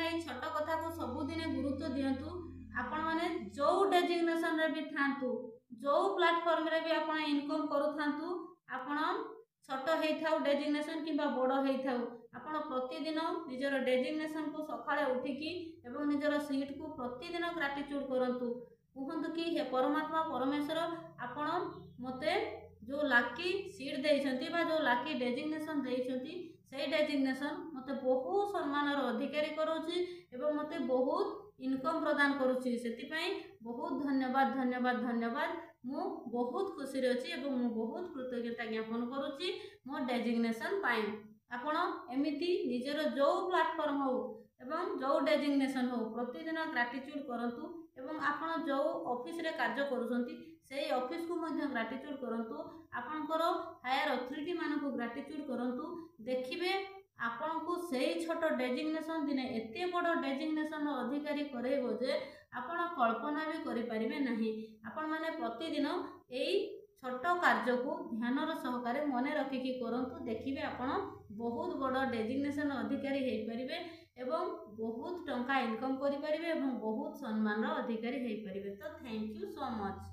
मैंने छोट कथा को सबुदिने गुरुत्व दिंतु। आपण मैंने जो डेजिग्नेशन रे भी थांतु, जो प्लेटफॉर्म रे भी आपण इनकम करू थांतु, आपण छोट हेइथाउ डेजिग्नेशन किंबा बड़ हेइथाउ, आपण प्रतिदिन निजर डेजिग्नेशन को सकाळे उठिकी एवं निजर सीट को प्रतिदिन ग्रेटिट्यूड करंतु। कहतु कि हे परमात्मा परमेश्वर आपण मते जो लाकी सीट देइछंती बा जो लाकी डेजिग्नेशन देइछंती, से डेजिग्नेशन मते बहुत सम्मानर अधिकारी करूची एवं मते बहुत इनकम प्रदान करूची। सेति पई बहुत धन्यवाद धन्यवाद धन्यवाद। मु बहुत खुशी अछि एवं मु बहुत कृतज्ञता ज्ञापन करूची मो डेजिग्नेशन पाई। आपण एमिति निजर जो प्लेटफॉर्म हो एवं जो डेजिग्नेशन हो प्रतिदिन ग्रेटिट्यूड करंतु एवं आपण जो ऑफिस रे कार्य करूछंती से ऑफिस को मध्य ग्रेटिट्यूड करंतु। आपनकर हायर अथॉरिटी मान को ग्रेटिट्यूड करंतु। देखिबे आपण को सेही छोट डेजिग्नेशन दिने एते बड़ डेजिग्नेशन अधिकारी करेबो जे आपण कल्पना भी करि परिबे नाही। आपण माने प्रतिदिन एई छोट कार्य को ध्यानर सहकारे मने रखिकी करंतु। देखिबे आपण बहुत बड़ डेजिग्नेशन अधिकारी हेई परिबे एवं बहुत टंका इनकम करि परिबे एवं बहुत सम्मान अधिकारी हेई परिबे। तो थैंक यू सो मच।